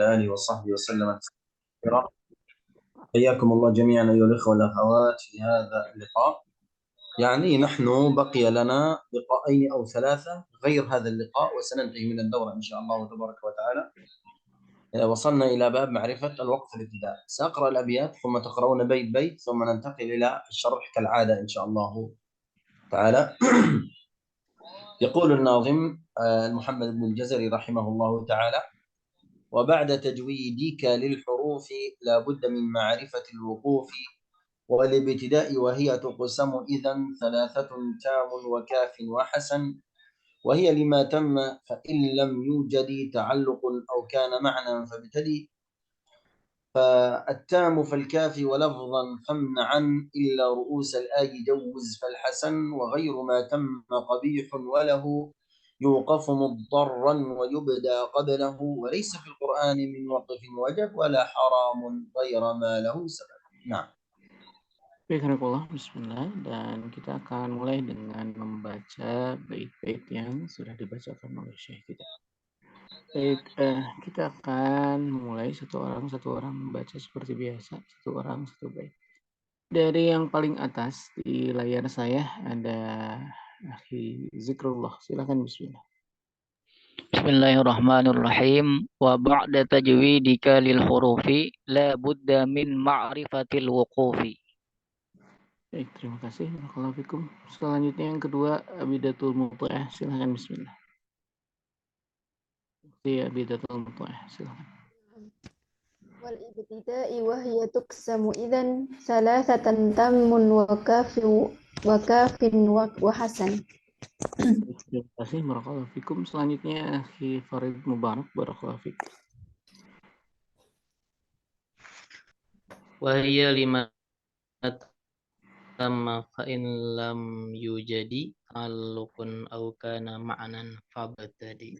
آله وصحبه وسلم تسليما. حياكم الله جميعا أيها الإخوة والأخوات في هذا اللقاء. يعني نحن بقي لنا لقاءين أو ثلاثة غير هذا اللقاء وسننتهي من الدورة إن شاء الله تبارك وتعالى. وصلنا إلى باب معرفة الوقف الابتداء. سأقرأ الأبيات ثم تقرؤون بيت بيت ثم ننتقل إلى الشرح كالعادة إن شاء الله تعالى. يقول الناظم محمد بن الجزري رحمه الله تعالى: وبعد تجويدك للحروف لا بد من معرفة الوقوف والابتداء، وهي تقسم إذا ثلاثة: تام وكاف وحسن، وهي لما تم فإن لم يوجد تعلق أو كان معنى فابتدي. فالتام فالكاف ولفظا فامنعا، إلا رؤوس الآي جوز فالحسن، وغير ما تم قبيح وله يوقف مضطرا ويبدى قبله، وليس في القرآن من وقف وجب ولا حرام غير ما له سبب. نعم. Bismillah, Bismillah, dan kita akan mulai dengan membaca bait-bait yang sudah dibacakan oleh Syekh kita. Baik, kita akan mulai satu orang membaca seperti biasa, satu orang satu bait. Dari yang paling atas di layar saya ada Akhi Zikrullah, silakan Bismillah. Bismillahirrahmanirrahim. Wa ba'da tajwidika lil hurufi la budda min ma'rifatil wuqufi. Baik, terima kasih. Barakallahu fikum. Selanjutnya yang kedua Abidatul Muta'ah, silakan Bismillah. Abidatul Muta'ah, silakan. والابتداء وهي تقسم إذا ثلاثة: تم وكاف وحسن. Terima kasih, barakallahu fikum. Selanjutnya Akhi Farid Mubarak, barakallahu fikum. Wahia lima tamma fa in lam yujadi ta'alluqun aw kana ma'nan fabtadi.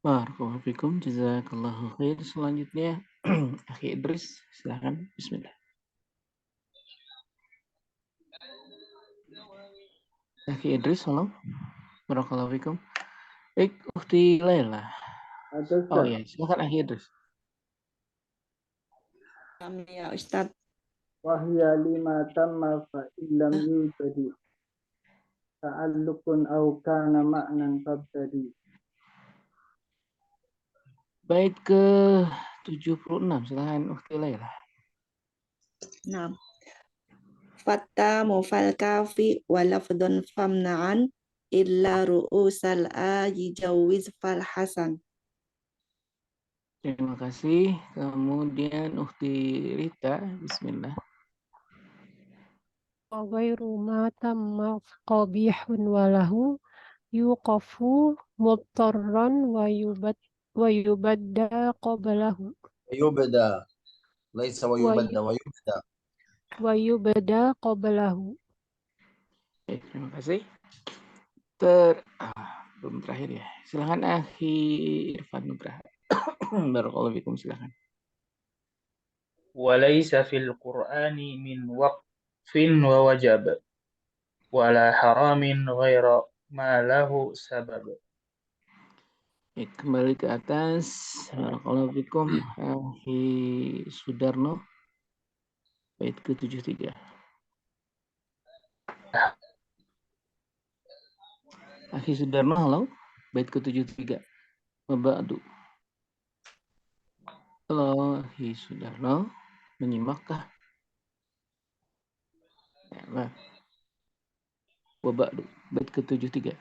Barakallahu fikum, jazakallahu khair. Selanjutnya Akhi Idris, silakan. Bismillah. Akhi Idris, halo. Barakallahu fikum. Baik, Ukhti Laila. Oh iya, silakan Akhi Idris. Kami ya Ustaz. Wahya lima tamma fa illam yujadi ta'alluqun aw kana ma'nan fabtadi. Bait ke 76, silakan Ukhti Laila. Nah. Fatta mufal kafi walafdun famna'an illa ru'usal ayi jawiz fal hasan. Terima kasih. Kemudian Ukhti Rita, bismillah. Ghairu ma tamma qabihun walahu yuqafu mubtarran wa yubadda qablahu. ويبدى ليس ويبدى ويبدى. Wayubada qablahu. Terima kasih. Belum terakhir ya. Silakan Akhi Irfan Nugraha. Barakallahu fikum, silakan. Walaysa fil Qur'ani min waqfin wa wajab wala haramin ghaira ma lahu sabab. Kembali ke atas. Barakallahu fikum, Akhi Sudarno. Bait ke-73. Akhi Sudarno, halo. Bait ke-73. Waba'du. Halo, Akhi Sudarno. Menyimakkah? Ya, Waba'du. Bait ke-73.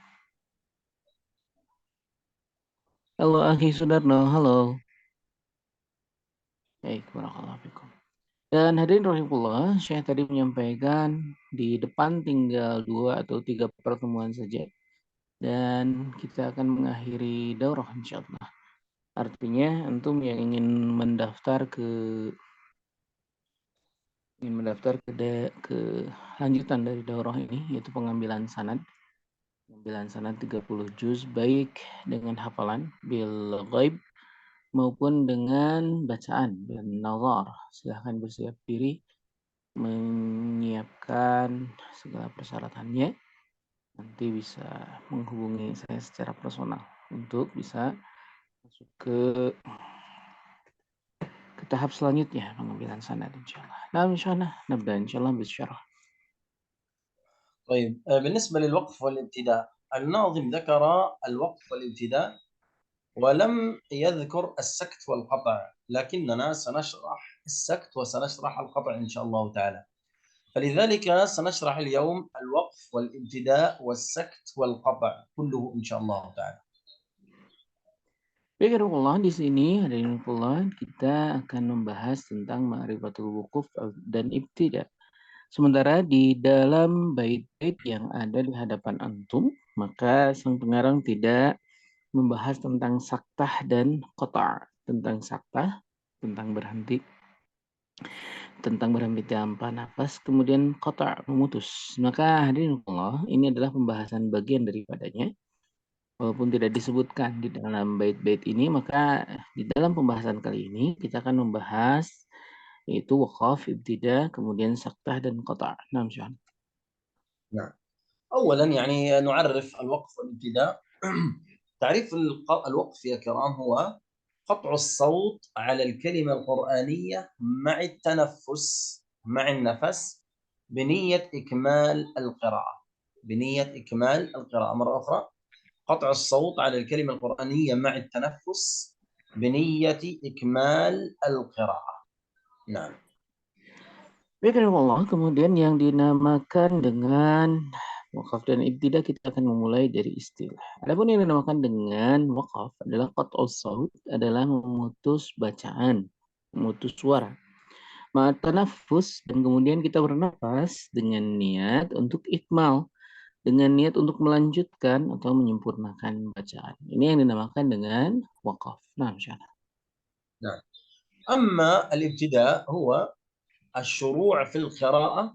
Halo, Akhi Sudarno. Halo. Baik, barakallahu fikum. Dan hadirin rahimahullah, Syekh tadi menyampaikan di depan tinggal 2 atau 3 pertemuan saja. Dan kita akan mengakhiri daurah insyaallah. Artinya antum yang ingin mendaftar ke lanjutan dari daurah ini, yaitu pengambilan sanad 30 juz, baik dengan hafalan bil ghaib maupun dengan bacaan dan nazar. Silahkan bersiap diri menyiapkan segala persyaratannya. Nanti bisa menghubungi saya secara personal untuk bisa masuk ke ke tahap selanjutnya pengambilan sanad insyaallah. Nah, insyaallah nabda insyaallah bisyarah. طيب بالنسبة للوقف والابتداء الناظم ذكر الوقف والابتداء ولم يذكر السكت والقطع لكننا سنشرح السكت وسنشرح القطع إن شاء الله تعالى فلذلك سنشرح اليوم الوقف والابتداء والسكت والقطع كله إن شاء الله تعالى. Bismillah, di sini hadirin kita akan membahas tentang ma'rifatul wuquf dan ibtida. Sementara di dalam bait-bait yang ada di hadapan antum, maka sang pengarang tidak membahas tentang saktah dan qata', tentang saktah, tentang berhenti tanpa nafas, kemudian qata', memutus. Maka hadirin Allah, ini adalah pembahasan bagian daripadanya. Walaupun tidak disebutkan di dalam bait-bait ini, maka di dalam pembahasan kali ini kita akan membahas yaitu waqaf, ibtida, kemudian saktah dan qata'. Nah, نعم. أولا يعني نعرف الوقف والابتداء. تعريف الوقف يا كرام هو قطع الصوت على الكلمة القرآنية مع التنفس مع النفس بنية إكمال القراءة. بنية إكمال القراءة. مرة أخرى قطع الصوت على الكلمة القرآنية مع التنفس بنية إكمال القراءة. نعم. Allah, kemudian yang dinamakan dengan waqaf dan ibtida kita akan memulai dari istilah. Adapun yang dinamakan dengan waqaf adalah qat'us shaut, adalah memutus bacaan, memutus suara. Tanaffus, dan kemudian kita bernafas dengan niat untuk ikmal, dengan niat untuk melanjutkan atau menyempurnakan bacaan. Ini yang dinamakan dengan waqaf. Nah, insyaallah. نعم. أما الابتداء هو الشروع في القراءة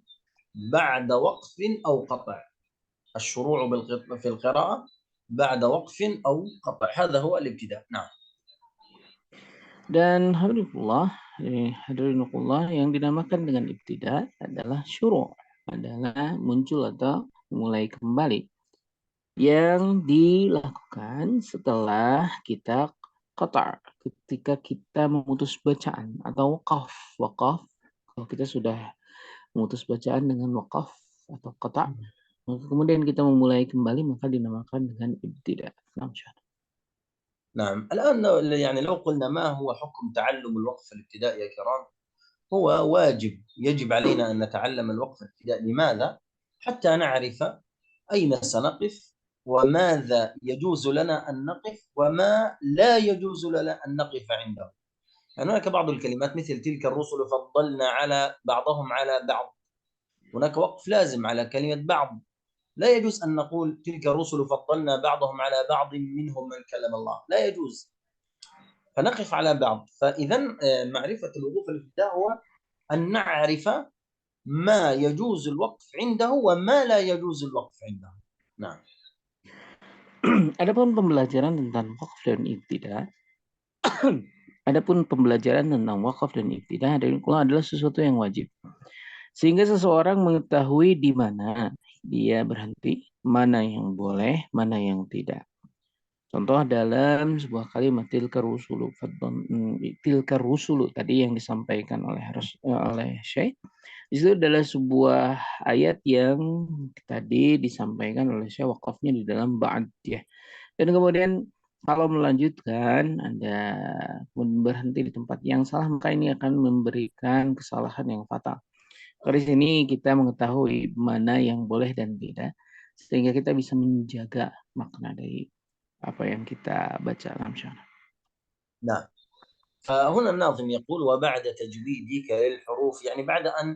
بعد وقف أو قطع. الشروع في القراءة بعد وقف أو قطع. هذا هو الابتداء. نعم. Dan hadirinullah yang dinamakan dengan ibtida adalah syuru', adalah muncul atau mulai kembali yang dilakukan setelah kita qata', ketika kita memutus bacaan atau waqaf. Waqaf kalau kita sudah memutus bacaan dengan waqaf atau qata', maka kemudian kita memulai kembali maka dinamakan dengan ibtida. نعم. الآن يعني لو قلنا ما هو حكم تعلم الوقف الابتدائي يا كرام؟ هو واجب، يجب علينا أن نتعلم الوقف الابتدائي. لماذا؟ حتى نعرف أين سنقف وماذا يجوز لنا أن نقف وما لا يجوز لنا أن نقف عنده. يعني هناك بعض الكلمات مثل تلك الرسل فضلنا على بعضهم على بعض، هناك وقف لازم على كلمة بعض. لا يجوز أن نقول تلك الرسل فضلنا بعضهم على بعض منهم من كلم الله، لا يجوز، فنقف على بعض. فإذا معرفة الوقوف الابتداء هو أن نعرف ما يجوز الوقف عنده وما لا يجوز الوقف عنده. نعم. Adapun pembelajaran tentang waqaf dan ibtida, adalah sesuatu yang wajib. Sehingga seseorang mengetahui di mana dia berhenti, mana yang boleh, mana yang tidak. Contoh dalam sebuah kalimat tilka rusulu tadi yang disampaikan oleh Syekh. Itu adalah sebuah ayat yang tadi disampaikan oleh Syekh, waqafnya di dalam ba'd ya. Dan kemudian kalau melanjutkan Anda berhenti di tempat yang salah, maka ini akan memberikan kesalahan yang fatal. Dari sini kita mengetahui mana yang boleh dan tidak, sehingga kita bisa menjaga makna dari apa yang kita baca. نعم. فهنا الناظم يقول وبعد تجويدك للحروف، يعني بعد أن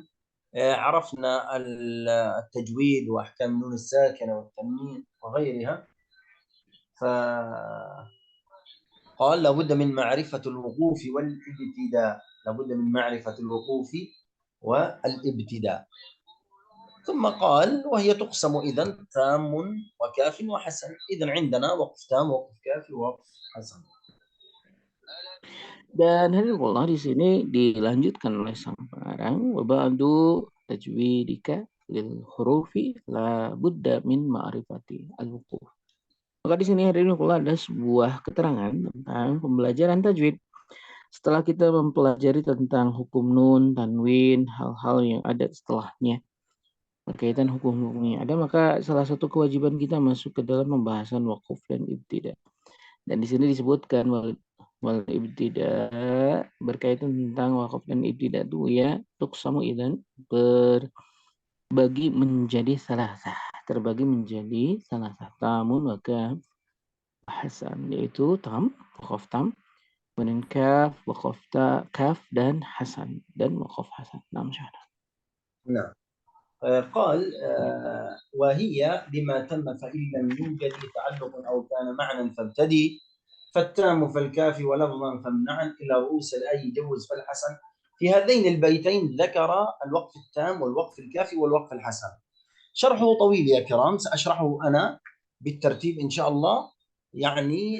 عرفنا التجويد وأحكام النون الساكنة والتنوين وغيرها، فقال لابد من معرفة الوقوف والابتداء، لابد من معرفة الوقوف والابتداء. ثم قال وهي تقسم إذن تام وكاف وحسن. إذن عندنا وقف تام ووقف كافي ووقف حسن. Dan hadirinullah di sini dilanjutkan oleh sang pengarang wa ba'du tajwidika lil hurufi la budda min ma'rifati al-wuquf. Maka di sini hadirinullah ada sebuah keterangan tentang pembelajaran tajwid. Setelah kita mempelajari tentang hukum nun, tanwin, hal-hal yang ada setelahnya, berkaitan hukum-hukumnya ada, maka salah satu kewajiban kita masuk ke dalam pembahasan wakuf dan ibtida. Dan di sini disebutkan wal ibtida berkaitan tentang wakaf dan ibtida itu ya tuqsamu idzan terbagi menjadi terbagi menjadi salasah tamun wa hasan, yaitu tam, wakaf tam, kemudian kaf, wakaf kaf dan hasan dan wakaf hasan. Nah, نعم. قال وهي بما تم فإن لم يوجد تعلق أو كان معنى فابتدي فالتام فالكافي ولفظا فامنعا إلى رؤوس الآي جوز فالحسن. في هذين البيتين ذكر الوقف التام والوقف الكافي والوقف الحسن. شرحه طويل يا كرام، سأشرحه أنا بالترتيب إن شاء الله، يعني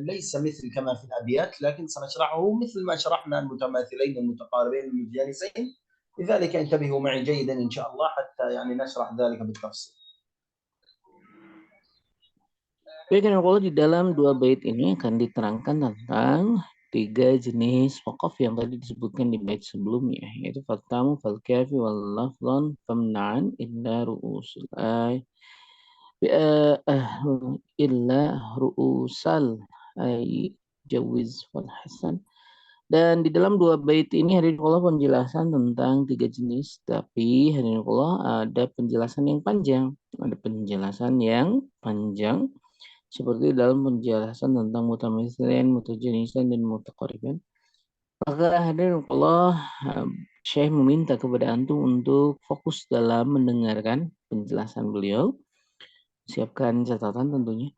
ليس مثل كما في الأبيات، لكن سنشرحه مثل ما شرحنا المتماثلين المتقاربين المتجانسين. لذلك انتبهوا معي جيدا إن شاء الله حتى يعني نشرح ذلك بالتفصيل. Baik, kalau di dalam 2 bait ini akan diterangkan tentang 3 jenis wakaf yang tadi disebutkan di bait sebelumnya, yaitu fatamu, falkafi, wal lafzan, famna'an, illa ru'usul ay, illa ru'usal ay, jawiz, wal hasan. Dan di dalam 2 bait ini hadirin Allah penjelasan tentang 3 jenis, tapi hadirin Allah ada penjelasan yang panjang, seperti dalam penjelasan tentang mutamatsilan, mutajanisan dan mutaqariban. Maka hadirin Allah, Syekh meminta kepada antum untuk fokus dalam mendengarkan penjelasan beliau. Siapkan catatan tentunya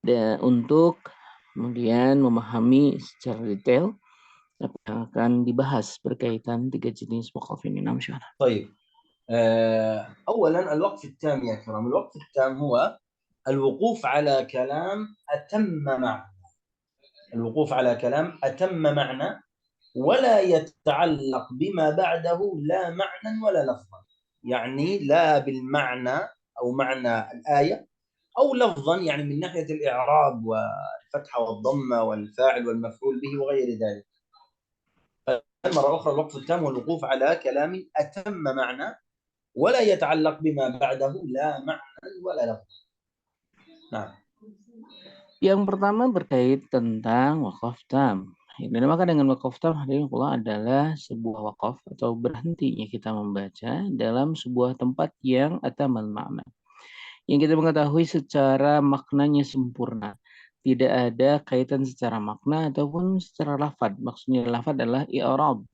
dan untuk kemudian memahami secara detail apa yang akan dibahas berkaitan 3 jenis wakaf ini. طيب أولا الوقف التام يا كرام. الوقف التام هو الوقوف على كلام أتم معنى، الوقوف على كلام أتم معنى ولا يتعلق بما بعده لا معنى ولا لفظا، يعني لا بالمعنى أو معنى الآية أو لفظا، يعني من ناحية الإعراب والفتحة والضمة والفاعل والمفعول به وغير ذلك. مرة أخرى الوقف التام هو الوقوف على كلام أتم معنى ولا يتعلق بما بعده لا معنى ولا لفظ. Nah. Yang pertama berkait tentang wakaf tam. Yang dinamakan dengan wakaf tam hadirin Allah adalah sebuah wakaf atau berhentinya kita membaca dalam sebuah tempat yang atamal makna, yang kita mengetahui secara maknanya sempurna. Tidak ada kaitan secara makna ataupun secara lafad. Maksudnya lafad adalah i'rab.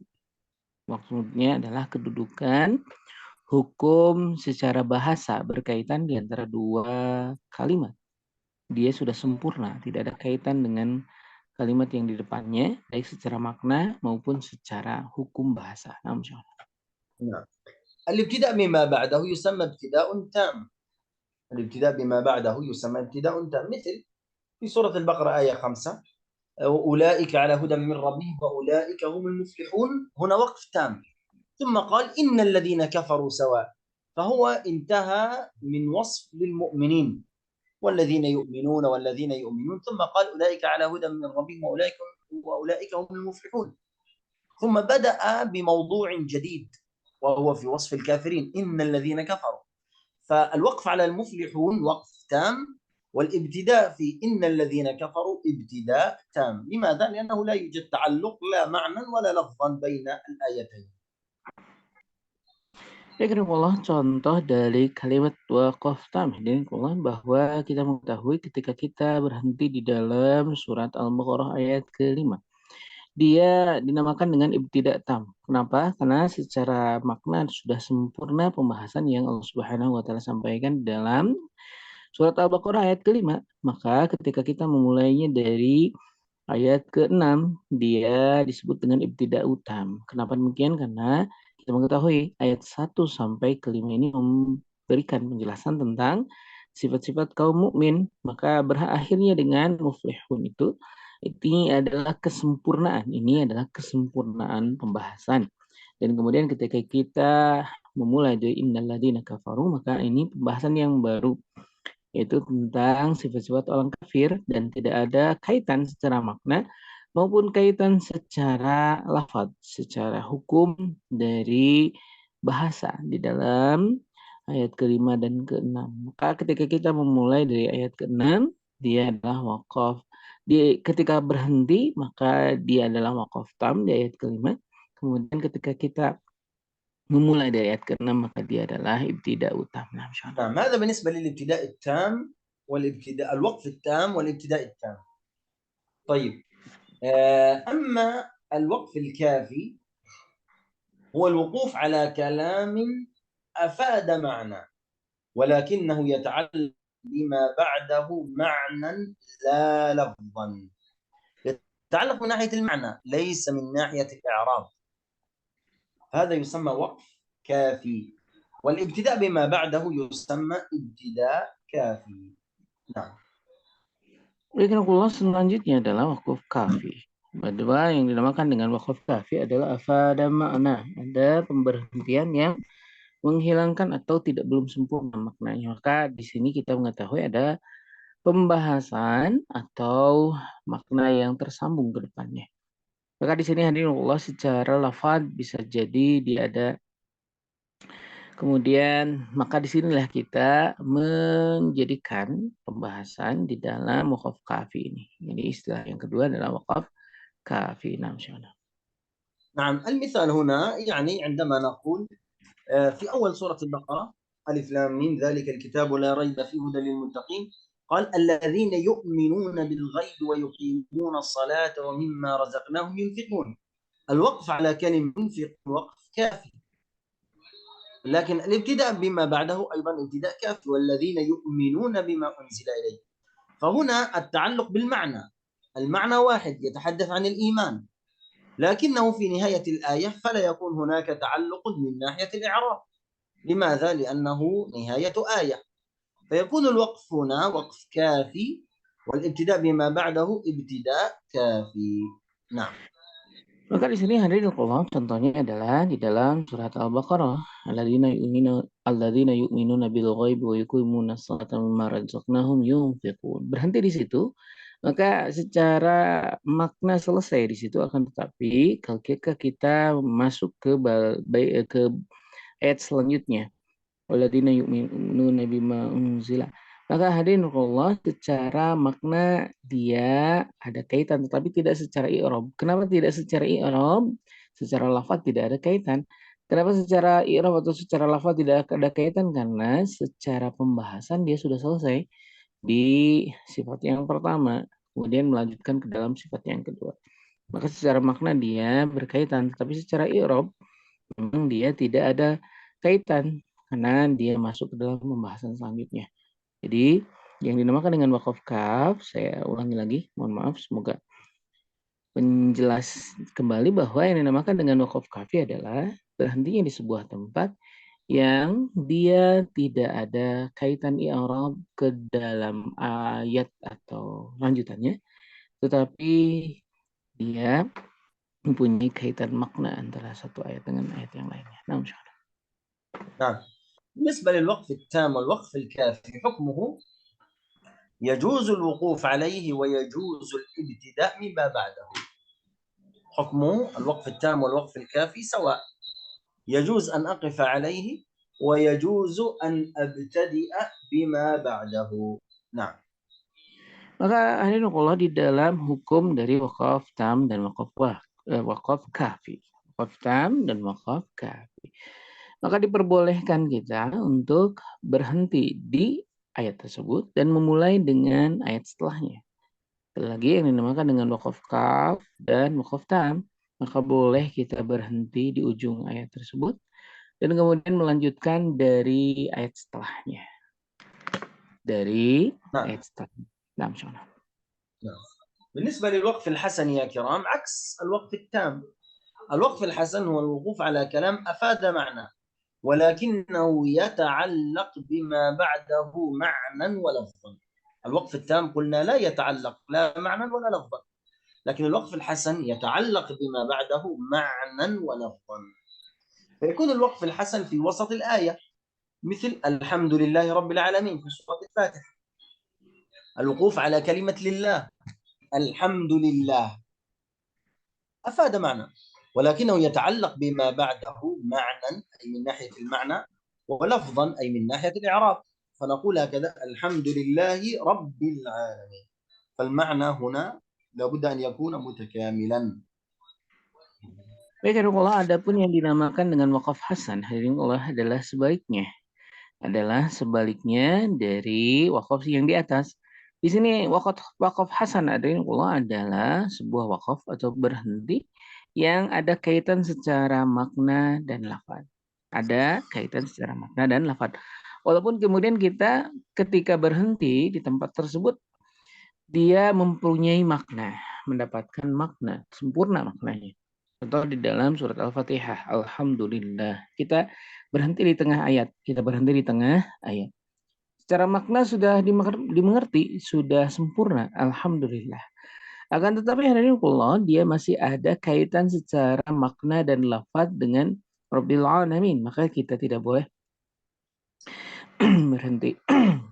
Maksudnya adalah kedudukan hukum secara bahasa berkaitan di antara 2 kalimat. Dia sudah sempurna, tidak ada kaitan dengan kalimat yang di depannya, baik secara makna maupun secara hukum bahasa. Nah. الابتداء بما بعده يسمى ابتداء تام. الابتداء بما بعده يسمى ابتداء تام، مثل في سورة البقرة آية 5 وأولئك على هدى من ربهم وأولئك هم المفلحون. هنا وقف تام، ثم قال إن الذين كفروا سواء، فهو انتهى من وصف للمؤمنين والذين يؤمنون والذين يؤمنون، ثم قال أولئك على هدى من ربهم وأولئك هم المفلحون، ثم بدأ بموضوع جديد وهو في وصف الكافرين إن الذين كفروا. فالوقف على المفلحون وقف تام، والابتداء في إن الذين كفروا ابتداء تام. لماذا؟ لأنه لا يوجد تعلق لا معنى ولا لفظا بين الآيتين. Allah, contoh dari kalimat waqaf tam bahwa kita mengetahui ketika kita berhenti di dalam surat Al-Baqarah ayat ke-5. Dia dinamakan dengan ibtida tam. Kenapa? Karena secara makna sudah sempurna pembahasan yang Allah Subhanahu wa taala sampaikan dalam surat Al-Baqarah ayat ke-5. Maka ketika kita memulainya dari ayat ke-6, dia disebut dengan ibtida utam. Kenapa demikian? Karena kita mengetahui ayat 1 sampai ke-5 ini memberikan penjelasan tentang sifat-sifat kaum mukmin, maka berakhirnya dengan muflihun itu ini adalah kesempurnaan. Ini adalah kesempurnaan pembahasan. Dan kemudian ketika kita memulai dari innal ladzina kafaru, maka ini pembahasan yang baru, yaitu tentang sifat-sifat orang kafir dan tidak ada kaitan secara makna maupun kaitan secara lafaz, secara hukum dari bahasa di dalam ayat ke-5 dan ke-6. Maka ketika kita memulai dari ayat ke-6, dia adalah waqaf. Ketika berhenti, maka dia adalah waqaf tam di ayat ke-5. Kemudian ketika kita memulai dari ayat ke-6, maka dia adalah ibtida utam. نعم هذا بالنسبة للابتداء التام والابتداء الوقف التام والابتداء التام. طيب أما الوقف الكافي هو الوقوف على كلام أفاد معنى ولكنه يتعلق بما بعده معنى لا لفظا، يتعلق من ناحية المعنى ليس من ناحية الإعراب، هذا يسمى وقف كافي، والابتداء بما بعده يسمى ابتداء كافي. نعم. Selanjutnya adalah wakuf kafi. Kedua yang dinamakan dengan wakuf kafi adalah afada makna. Ada pemberhentian yang menghilangkan atau belum sempurna maknanya. Maka di sini kita mengetahui ada pembahasan atau makna yang tersambung ke depannya. Maka di sini hadirin Allah secara lafaz bisa jadi dia ada. Kemudian maka disinilah kita menjadikan pembahasan di dalam wakaf kafi ini. Jadi istilah yang kedua adalah wakaf kafi. نعم المثال هنا يعني عندما نقول في أول سورة البقرة ألف لام ميم ذلك الكتاب لا ريب فيه هدى للمتقين قال الذين يؤمنون بالغيب ويقيمون الصلاة ومما رزقناهم ينفقون. الوقف على كلمة ينفق وقف كافي، لكن الابتداء بما بعده أيضا ابتداء كافي والذين يؤمنون بما أنزل إليه. فهنا التعلق بالمعنى، المعنى واحد يتحدث عن الإيمان، لكنه في نهاية الآية فلا يكون هناك تعلق من ناحية الإعراب. لماذا؟ لأنه نهاية آية، فيكون الوقف هنا وقف كافي والابتداء بما بعده ابتداء كافي. نعم. Maka di sini hadirin Allah contohnya adalah di dalam surat Al-Baqarah alladzina yu'minuna bil ghaibi wa yuqimuna sholata mimma razaqnahum yunfiqun. Berhenti di situ, maka secara makna selesai di situ akan tetapi ketika kita masuk ke ayat selanjutnya alladzina yu'minuna bima unzila. Maka hadirin Allah secara makna dia ada kaitan tetapi tidak secara i'rab. Kenapa tidak secara i'rab? Secara lafaz tidak ada kaitan. Kenapa secara i'rab atau secara lafaz tidak ada kaitan? Karena secara pembahasan dia sudah selesai di sifat yang pertama, kemudian melanjutkan ke dalam sifat yang kedua. Maka secara makna dia berkaitan, tetapi secara i'rab memang dia tidak ada kaitan karena dia masuk ke dalam pembahasan selanjutnya. Jadi yang dinamakan dengan wakaf kaf, saya ulangi lagi, mohon maaf, semoga penjelas kembali bahwa yang dinamakan dengan wakaf kafi adalah berhentinya di sebuah tempat yang dia tidak ada kaitan i'rab ke dalam ayat atau lanjutannya, tetapi dia mempunyai kaitan makna antara satu ayat dengan ayat yang lainnya. نعم. بالنسبة للوقف التام والوقف الكافي حكمه يجوز الوقوف عليه ويجوز الابتداء مما بعده. حكمه الوقف التام والوقف الكافي سواء، يجوز أن أقف عليه ويجوز أن أبتدئ بما بعده. نعم. Maka hadirin Allah di dalam hukum dari wakaf tam dan wakaf kafi. Wakaf tam dan wakaf kafi. Maka diperbolehkan kita untuk berhenti di ayat tersebut dan memulai dengan ayat setelahnya. Lagi yang dinamakan dengan wakaf kaf dan wakaf tam, maka boleh kita berhenti di ujung ayat tersebut dan kemudian melanjutkan dari ayat setelahnya. Ayat setelahnya. نعم. بالنسبة للوقف الحسن يا كرام عكس الوقف التام. الوقف الحسن هو الوقوف على كلام أفاد معنى ولكنه يتعلق بما بعده معنى ولفظا. الوقف التام قلنا لا يتعلق لا معنى ولا لفظا، لكن الوقف الحسن يتعلق بما بعده معنى ولفظا. فيكون الوقف الحسن في وسط الآية مثل الحمد لله رب العالمين في سورة الفاتحة. الوقوف على كلمة لله الحمد لله أفاد معنى، ولكنه يتعلق بما بعده معنى أي من ناحية المعنى، ولفظا أي من ناحية الإعراب. فنقول هكذا: الحمد لله رب العالمين. فالمعنى هنا لابد أن يكون متكاملا. Baik, Allah, adapun yang dinamakan dengan wakaf hasan, hadirin Allah, adalah sebaliknya dari wakaf yang di atas. Di sini wakaf hasan, hadirin Allah, adalah sebuah wakaf atau berhenti yang ada kaitan secara makna dan lafaz. Ada kaitan secara makna dan lafaz. Walaupun kemudian kita ketika berhenti di tempat tersebut dia mempunyai makna, mendapatkan makna, sempurna maknanya. Contoh di dalam surat Al-Fatihah, Alhamdulillah. Kita berhenti di tengah ayat. Secara makna sudah dimengerti, sudah sempurna, Alhamdulillah. Akan tetapi hadirin Allah, dia masih ada kaitan secara makna dan lafaz dengan Rabbil Alamin. Maka kita tidak boleh berhenti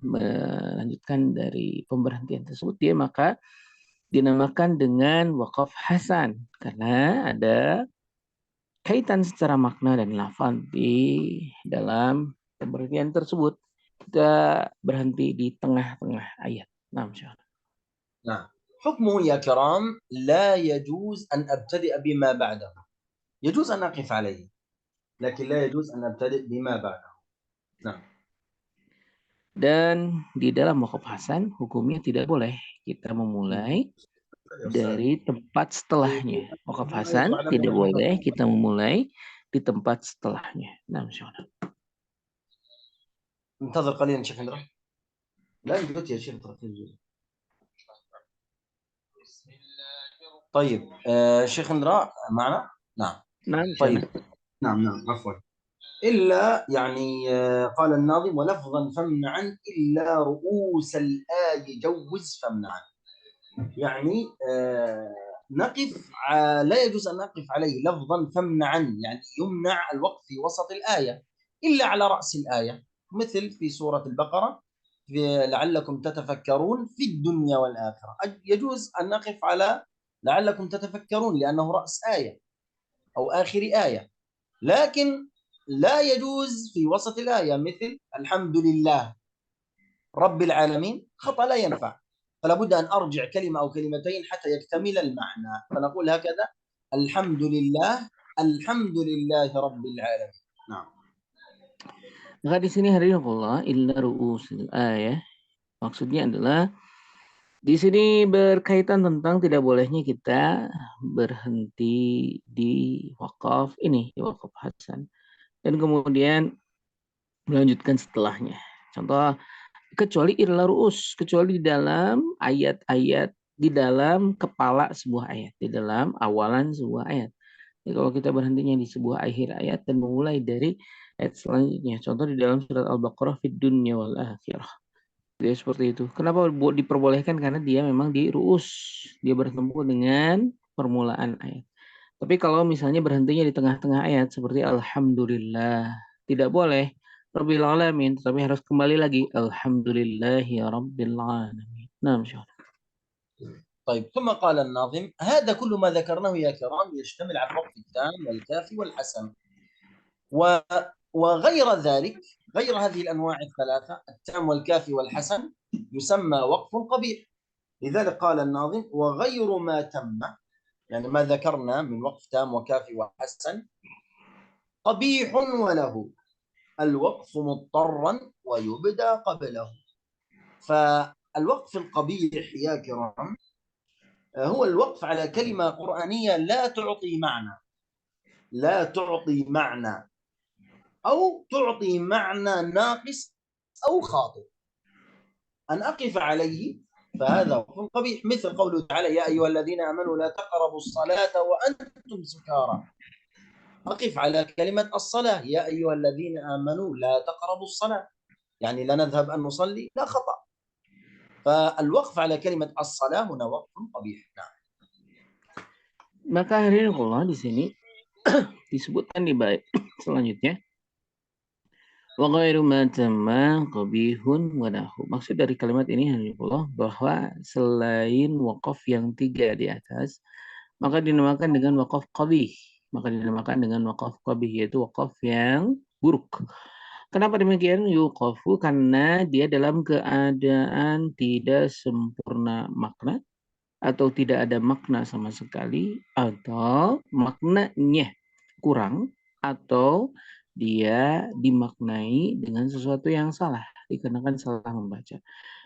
melanjutkan dari pemberhentian tersebut. Dia maka dinamakan dengan wakaf hasan karena ada kaitan secara makna dan lafaz di dalam pemberhentian tersebut. Kita berhenti di tengah-tengah ayat. Nah, حكمه يا كرام لا يجوز أن أبتدئ بما بعده. يجوز أن أقف عليه لكن لا يجوز أن أبتدئ بما بعده. نعم. Dan di dalam wakaf hasan hukumnya tidak boleh kita memulai dari tempat setelahnya. Wakaf hasan tidak boleh kita memulai di tempat setelahnya. Nah, insyaallah. انتظر قليلا شيخ اندرا. لا قلت يا شيخ طيب شيخ اندرا معنا؟ نعم. طيب. نعم عفوا. إلا يعني قال الناظم ولفظا فامنعا إلا رؤوس الآي جوز فامنعا. يعني نقف لا يجوز أن نقف عليه لفظا فامنعا، يعني يمنع الوقف في وسط الآية إلا على رأس الآية، مثل في سورة البقرة لعلكم تتفكرون في الدنيا والآخرة. يجوز أن نقف على لعلكم تتفكرون لأنه رأس آية أو آخر آية، لكن لا يجوز في وسط الآية مثل الحمد لله رب العالمين. خطأ لا ينفع، فلا بد أن أرجع كلمة أو كلمتين حتى يكتمل المعنى. فنقول هكذا: الحمد لله رب العالمين. نعم. Maka di sini hadirin Allah, illa ru'usil ayah, maksudnya adalah di sini berkaitan tentang tidak bolehnya kita berhenti di wakaf ini, di wakaf hasan, dan kemudian melanjutkan setelahnya. Contoh, kecuali illa ru'us, kecuali di dalam ayat-ayat, di dalam kepala sebuah ayat, di dalam awalan sebuah ayat. Jadi kalau kita berhentinya di sebuah akhir ayat dan memulai dari ayat selanjutnya. Contoh di dalam surat Al-Baqarah fid dunya wal akhirah. Jadi seperti itu. Kenapa diperbolehkan? Karena dia memang di ru'us. Dia bertemu dengan permulaan ayat. Tapi kalau misalnya berhentinya di tengah-tengah ayat seperti Alhamdulillah, tidak boleh Rabbil Alamin, tapi harus kembali lagi Alhamdulillahi Rabbil Alamin. Nah, insyaallah. طيب ثم قال الناظم هذا كل ما ذكرناه يا كرام يشتمل على الوقف التام والكافي والحسن، وغير ذلك، غير هذه الأنواع الثلاثة التام والكافي والحسن يسمى وقف قبيح. لذلك قال الناظم وغير ما تم، يعني ما ذكرنا من وقف تام وكافي وحسن، قبيح وله الوقف مضطرا ويبدأ قبله. فالوقف القبيح يا كرام هو الوقف على كلمة قرآنية لا تعطي معنى أو تعطي معنى ناقص أو خاطئ. أن أقف عليه فهذا وقف قبيح، مثل قوله تعالى يا أيها الذين آمنوا لا تقربوا الصلاة وأنتم سكارى. أقف على كلمة الصلاة، يا أيها الذين آمنوا لا تقربوا الصلاة، يعني لا نذهب أن نصلي، لا خطأ. فالوقف على كلمة الصلاة هنا وقف قبيح. نعم. Maka hadirin Allah di sini disebutkan di bait selanjutnya wa ghairu ma tamma qabihun wa lahu. Maksud dari kalimat ini hadirin Allah bahwa selain wakaf yang 3 di atas, maka dinamakan dengan wakaf qabih. Maka dinamakan dengan wakaf qabih, yaitu wakaf yang buruk. Kenapa demikian? Yuqafu karena dia dalam keadaan tidak sempurna makna atau tidak ada makna sama sekali atau maknanya kurang atau dia dimaknai dengan sesuatu yang salah dikarenakan salah membaca.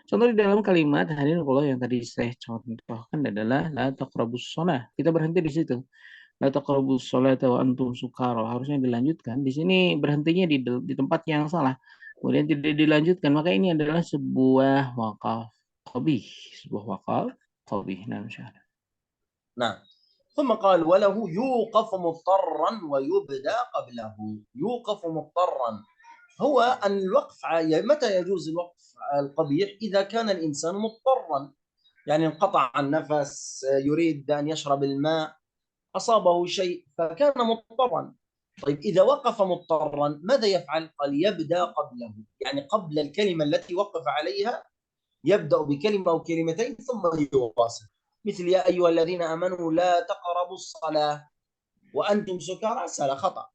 Contoh di dalam kalimat hadirin Allah yang tadi saya contohkan adalah la taqrabus shalah. Kita berhenti di situ. La taqrabus sholata wa antum sukara. Harusnya dilanjutkan. Di sini berhentinya di tempat yang salah. Kemudian tidak dilanjutkan. Maka ini adalah sebuah wakaf qabih. Sebuah wakaf qabih. Nah, insyaAllah. نعم. ثم قال وله يوقف مضطرا ويبدأ قبله. يوقف مضطرا هو أن الوقف متى يجوز الوقف القبيح؟ إذا كان الإنسان مضطرا، يعني انقطع النفس، يريد أن يشرب الماء، أصابه شيء فكان مضطرا. طيب إذا وقف مضطرا ماذا يفعل؟ قال يبدأ قبله، يعني قبل الكلمة التي وقف عليها يبدأ بكلمة أو كلمتين ثم يواصل. مثل يا أيها الذين آمنوا لا تقربوا الصلاة وأنتم سكارى، هذا خطأ.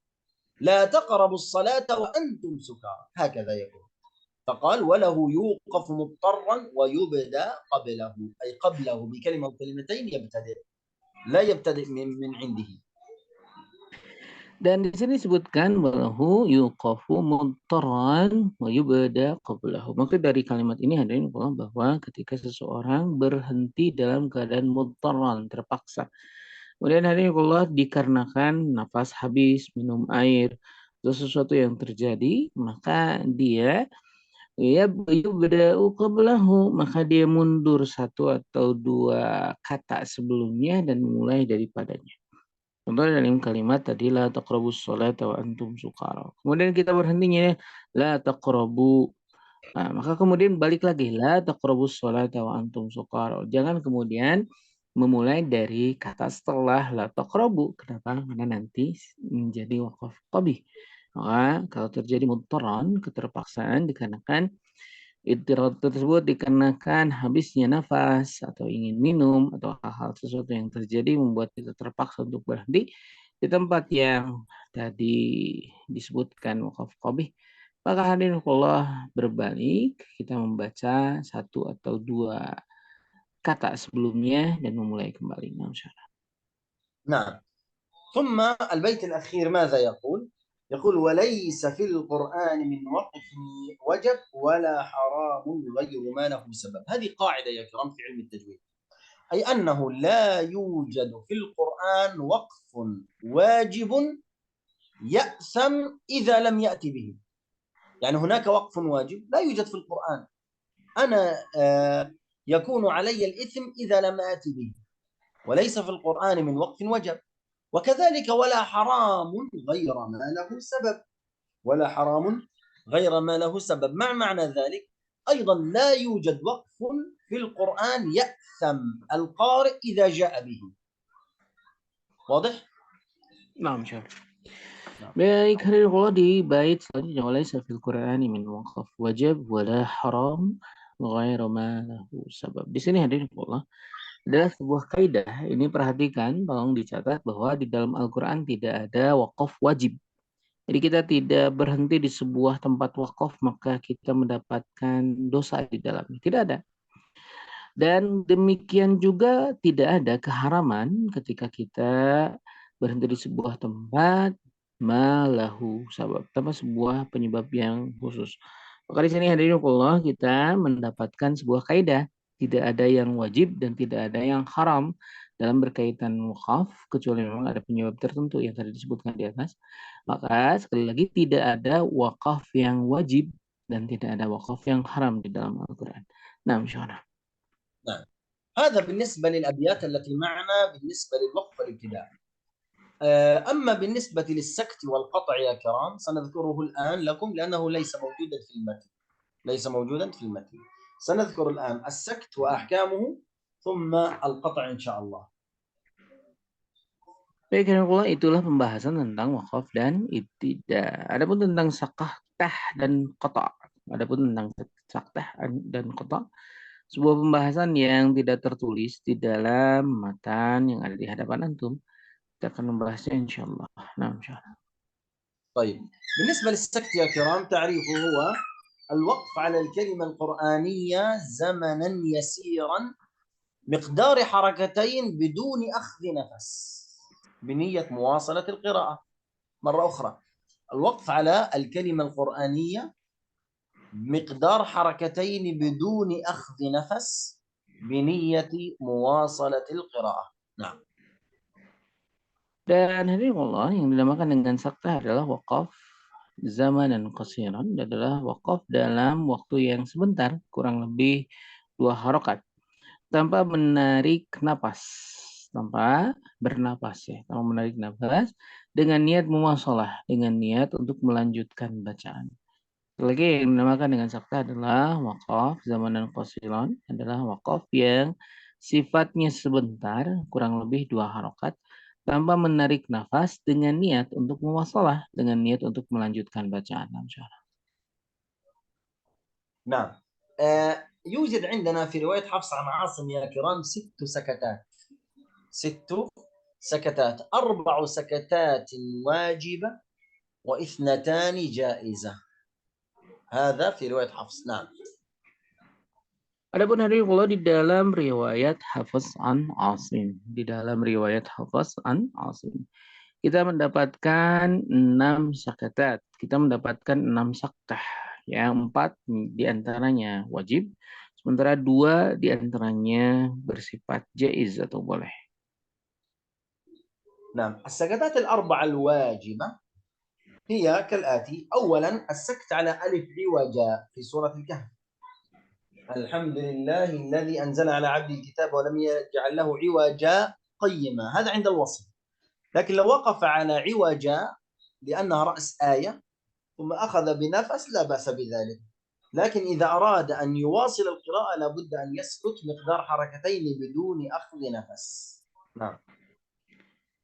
لا تقربوا الصلاة وأنتم سكارى، هكذا يقول. فقال وله يوقف مضطرا ويبدأ قبله، أي قبله بكلمة أو كلمتين يبتدئ، لا يبتدئ من عنده. Dan di sini disebutkan bahwa yuqafu mudtarran wa yubda qablahu. Maksud dari kalimat ini hadirin bahwa ketika seseorang berhenti dalam keadaan mudtarran, terpaksa. Kemudian hadirin Allah dikarenakan nafas habis, minum air, atau sesuatu yang terjadi, maka dia yubda'u qablahu, maka dia mundur satu atau dua kata sebelumnya dan mulai daripadanya. Contoh dalam kalimat tadi la taqrabus sholata wa antum sukara. Kemudian kita berhentinya la taqrabu. Nah, maka kemudian balik lagi la taqrabus sholata wa antum sukara. Jangan kemudian memulai dari kata setelah la taqrabu. Kenapa? Karena nanti menjadi wakaf qabih. Maka kalau terjadi mudtaran, keterpaksaan dikarenakan idtirat tersebut dikarenakan habisnya nafas atau ingin minum atau hal-hal sesuatu yang terjadi membuat kita terpaksa untuk berhenti di tempat yang tadi disebutkan wakaf qabih. Maka hadirin Allah berbalik, kita membaca satu atau dua kata sebelumnya dan memulai kembali. نعم. ثم البيت الأخير ماذا يقول؟ يقول وليس في القرآن من وقف وجب ولا حرام غير ما له سبب. هذه قاعدة يا كرام في علم التجويد، أي أنه لا يوجد في القرآن وقف واجب يأثم إذا لم يأتي به. يعني هناك وقف واجب لا يوجد في القرآن، أنا يكون علي الإثم إذا لم آتي به، وليس في القرآن من وقف وجب. وكذلك ولا حرام غير ما له سبب، ولا حرام غير ما له سبب. مع معنى ذلك أيضا لا يوجد وقف في القرآن يأثم القارئ إذا جاء به. واضح؟ نعم شاء. Baik, hadirin Allah di bait selanjutnya walaysa fil Qur'ani min waqaf wajib wala haram ghairu ma lahu sabab. Di sini hadirin Allah adalah sebuah kaidah. Ini perhatikan, tolong dicatat bahwa di dalam Al-Qur'an tidak ada wakaf wajib. Jadi kita tidak berhenti di sebuah tempat wakaf maka kita mendapatkan dosa di dalamnya. Tidak ada. Dan demikian juga tidak ada keharaman ketika kita berhenti di sebuah tempat malahu sabab, tanpa sebuah penyebab yang khusus. Maka di sini hadirin Allah kita mendapatkan sebuah kaidah, tidak ada yang wajib dan tidak ada yang haram dalam berkaitan wakaf kecuali memang ada penyebab tertentu yang tadi disebutkan di atas. Maka sekali lagi tidak ada wakaf yang wajib dan tidak ada wakaf yang haram di dalam Al-Qur'an. Nah, insyaallah. نعم. هذا بالنسبة للأبيات التي معنا بالنسبة للوقف والابتداء. أما بالنسبة للسكت والقطع يا كرام سنذكره الآن لكم لأنه ليس موجودا في المتن. ليس موجودا في المتن. سنذكر الآن السكت وأحكامه ثم القطع إن شاء الله. Baik, itulah pembahasan tentang wakaf dan ibtida. Adapun tentang saktah dan qata'. Adapun tentang saktah dan qata', sebuah pembahasan yang tidak tertulis di dalam matan yang ada di hadapan antum. Kita akan membahasnya insyaallah. Nah, insyaallah. طيب بالنسبة للسكت يا كرام تعريفه هو الوقف على الكلمة القرآنية زمنا يسيرا مقدار حركتين بدون أخذ نفس بنية مواصلة القراءة. مرة أخرى الوقف على الكلمة القرآنية مقدار حركتين بدون أخذ نفس بنية مواصلة القراءة. نعم. Dan hadirin Allah, yang dinamakan dengan sakta adalah waqaf zamanan qasiran, adalah waqaf dalam waktu yang sebentar, kurang lebih 2 harokat, tanpa menarik napas, tanpa bernapas ya, tanpa menarik napas, dengan niat muwasalah, dengan niat untuk melanjutkan bacaan. Lagi yang dinamakan dengan sakta adalah waqaf zamanan qasiran, adalah waqaf yang sifatnya sebentar, kurang lebih 2 harokat, tanpa menarik nafas, dengan niat untuk muwasalah, dengan niat untuk melanjutkan bacaan. نعم. يوجد عندنا في رواية حفص عن عاصم يا كرام 6 سكتات. 6 سكتات، 4 سكتات واجبة و2 جائزة. هذا في رواية حفص. نعم. Adapun hadirin Allah, di dalam riwayat Hafiz an Asim, di dalam riwayat Hafiz an Asim, kita mendapatkan 6 sakatat, kita mendapatkan 6 saktah, yang 4 diantaranya wajib, sementara 2 diantaranya bersifat jaiz atau boleh. نعم. السكتات الأربعة الواجبة هي كالآتي: أولا السكت على ألف عوجاء في سورة الكهف. الحمد لله الذي أنزل على عبده الكتاب ولم يجعل له عوجا قيما. هذا عند الوصل. لكن لو وقف على عوجا لأنها رأس آية ثم أخذ بنفس لا بأس بذلك. لكن إذا أراد أن يواصل القراءة لابد أن يسكت مقدار حركتين بدون أخذ نفس. نعم.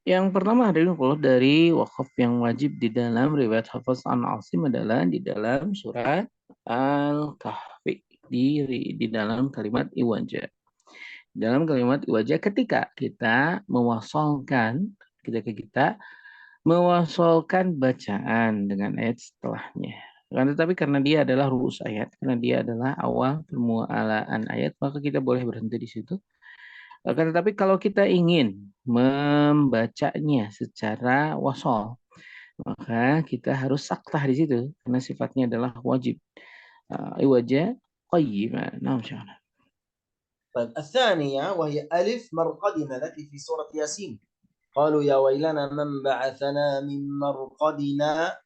Yang pertama hadirin Allah, dari wakaf yang wajib di dalam riwayat Hafiz an Asim adalah di dalam surat Al-Kahfi, di dalam kalimat iwaja. Dalam kalimat iwaja ketika kita mewasolkan bacaan dengan ayat setelahnya. Tetapi karena dia adalah ru'us ayat, karena dia adalah awal permulaan ayat, maka kita boleh berhenti di situ. Tetapi kalau kita ingin membacanya secara wasol, maka kita harus saktah di situ karena sifatnya adalah wajib. Iwaja qayyima. Nah, insyaallah. طيب الثانية وهي ألف مرقدنا التي في سورة ياسين. قالوا يا ويلنا من بعثنا من مرقدنا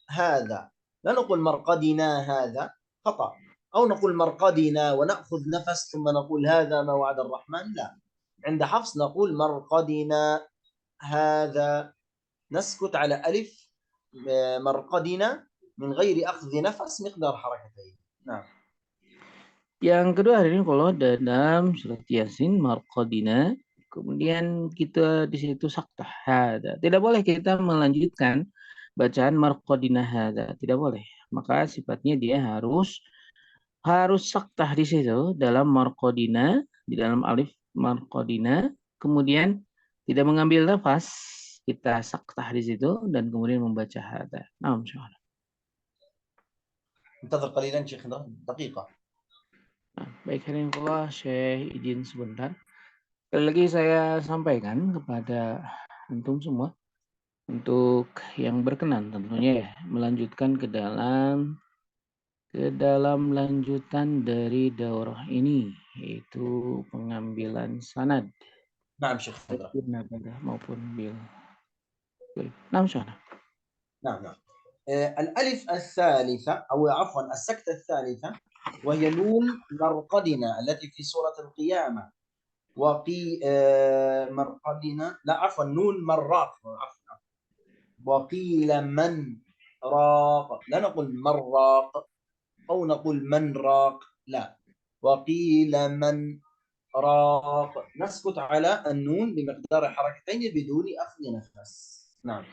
هذا. لا نقول مرقدنا هذا، خطأ. أو نقول مرقدنا ونأخذ نفس ثم نقول هذا ما وعد الرحمن. لا، عند حفص نقول مرقدنا هذا، نسكت على ألف مرقدنا من غير أخذ نفس مقدار حركتين. نعم. Yang kedua hadirin kalau dalam surat Yasin marqadina, kemudian kita di situ saktah hada. Tidak boleh kita melanjutkan bacaan marqadina hada, tidak boleh. Maka sifatnya dia harus saktah di situ dalam marqadina, di dalam alif marqadina, kemudian tidak mengambil nafas, kita saktah di situ dan kemudian membaca hada. Nah, insyaallah. انتظر قليلا شيخ دقيقة. Nah, baik hadirin Allah, Syekh izin sebentar. Sekali lagi saya sampaikan kepada antum semua untuk yang berkenan tentunya ya melanjutkan ke dalam lanjutan dari daurah ini, yaitu pengambilan sanad. نعم شيخ. maupun bil. Nah, insyaallah. نعم. الألف الثالثة أو عفوا السكتة الثالثة وهي نون مرقدنا التي في سورة القيامة. مرقدنا، لا عفوا نون مراق. وقيل من راق، لا نقول مراق أو نقول من راق، لا، وقيل من راق، نسكت على النون بمقدار حركتين بدون أخذ نفس. نعم.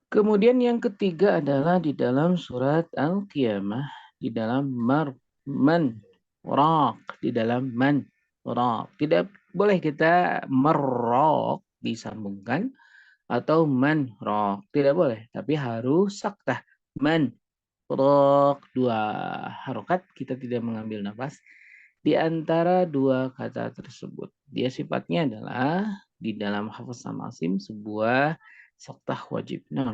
Kemudian yang ketiga adalah di dalam surat Al-Qiyamah, di dalam man raq di dalam man raq. Tidak boleh kita merraq disambungkan atau man raq, tidak boleh, tapi harus saktah man raq, dua harokat, kita tidak mengambil nafas di antara dua kata tersebut. Dia sifatnya adalah di dalam hafaz sama asim sebuah saktah wajib. Nah,